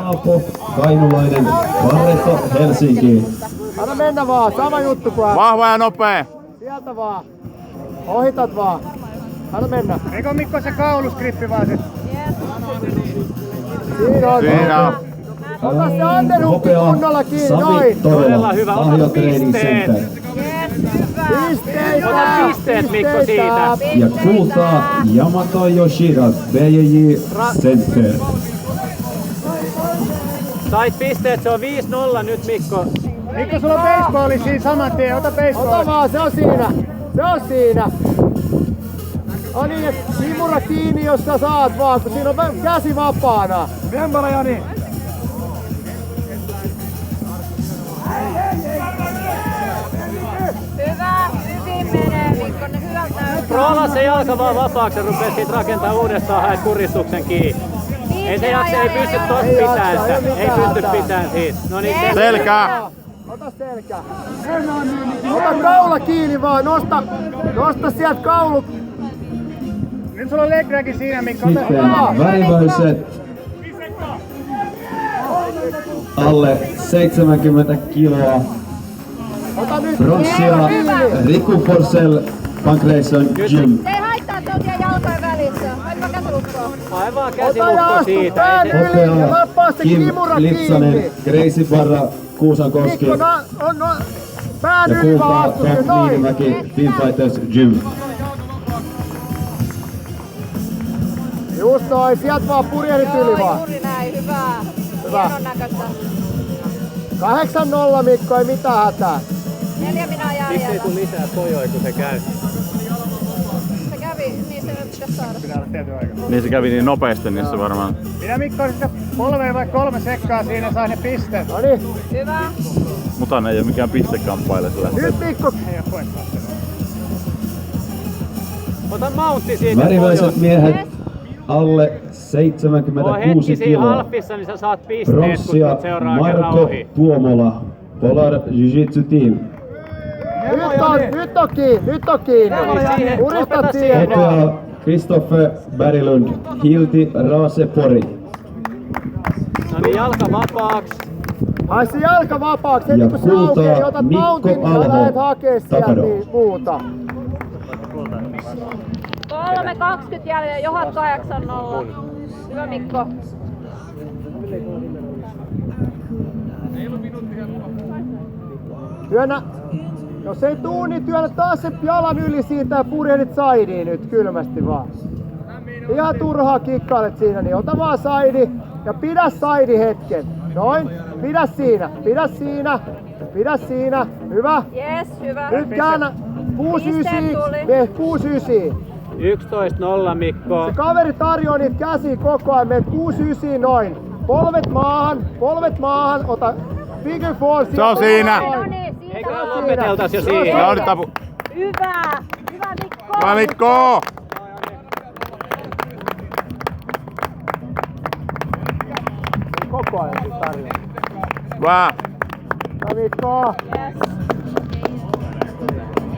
Aalpo, Kainulainen, Barreto, Helsinki. Anna mennä vaan, sama juttu kuin Vahva ja nopea. sieltä vaan. Ohitat vaan. Anna mennä. Eikö Mikko se kauluskrippi vaan se? Siinä on. Siinä on. Ota se underhooki kunnolla kiinni, Sami noin. Todella, hyvä, ota Ahjo Training pisteet. Center. Pisteitä. Ota pisteet, Mikko, siitä. Ja kultaa Yamato Yoshida, BJJ Center. Sait pisteet, se on 5-0 nyt, Mikko. Mikko, sulla on baseballi siinä saman tien, ota Ota baseballi. vaan, se on siinä. Se on siinä. No niin, että kimura kiinni, jos sä saat vaan, kun siinä on käsi vapaana. Vempala Jani. Hyvä, hyvin menee Mikko, ne hyvältä näyttää. Roolaa se jalka vaan vapaaksi ja rupee siitä rakentaa uudestaan, haet kuristuksen kiinni. Ei se jaksa, ei pysty tosta Ei jaksa, pitää sitä. ei Ei mitään pysty hätää. pitään siitä. No niin, Selkää. Ota selkä. Ota kaula kiinni vaan, nosta sieltä kaulu. Nyt sulla on leg dragi siinä, Mikko. Ota Sitten väriväiset. Alle 70 kiloa. Ota nyt Bronssia Riku Forsell, Pancration Gym. Se ei haittaa, että on siellä jalkojen välissä. Laitapa käsilukkoon. aivan Ota ja käsilukko astu siitä. pään Ei se- yli ja lappaa se Kim kimura Lipsanen, kiinni. Gracie Barra, Kuusankoski Mikko, pään ja yli vaan kultaa astu sen, Top noin. Niinimäki, Team Fighters Gym. Just noin, sieltä vaan purjehdit yli vaan. Juuri näin, hyvä. Hyvä. Hienon näköistä. 8-0 Mikko, ei mitään hätää. 4 minaa Miksi ei jäljellä. tule lisää pojoja, kun se käy? Se kävi, niin se pitäisi saada. Pitää olla tietyn aikaa. Niin se kävi niin nopeasti niissä varmaan. Minä Mikko on sitten 3 vai 3 sekkaa siinä, sai ne pisteet. No niin, Hyvä. Mutan ei oo mikään pistekamppaile sillä. nyt Mikko. Ei oo pointaa. Ota mountti siitä. Väriväiset miehet Yes. alle Oo hetki 76 siinä kiloa. Alfissa, niin sä saat pisteet, kun Bronssia tulet seuraavan kerran Marko ohi. Tuomola, Polar Jiu-Jitsu Team. Nyt on kiinni. Siihen, Puristat lopeta siihen siihen. vaan. Hopeaa Kristoffer Berglund, Hilti Raasepori. No niin, jalka vapaaksi. Hae se jalka vapaaksi, Ja heti kun se kultaa aukeaa, niin otat Mikko mountin ja Alho, lähdet hakee sieltä Takado. niin muuta. 3.20 jäljellä, Johat 8-0. Hyvä Mikko. Työnnä, jos ei tuu, niin työnnä taas sen jalan yli siitä ja purjehdit saidiin nyt kylmästi vaan. Ihan turhaa kikkailet siinä, niin ota vaan saidi ja pidä saidi hetken. Noin, pidä siinä, hyvä. Yes, hyvä. Nyt käännä 6-9, Pisteet tuli. mene 6-9. 11-0 Mikko. Se kaveri tarjoaa niitä käsiä koko ajan, meet 6-9 noin. Polvet maahan, ota figure four. Se on siinä. No niin, Eikö siitä on. lopeteltais jo Se on siihen? No nyt apu. Hyvä. Hyvä Mikko. Hyvä Mikko! Koko ajan siis tarjoaa. Hyvä! No Mikko. Yes.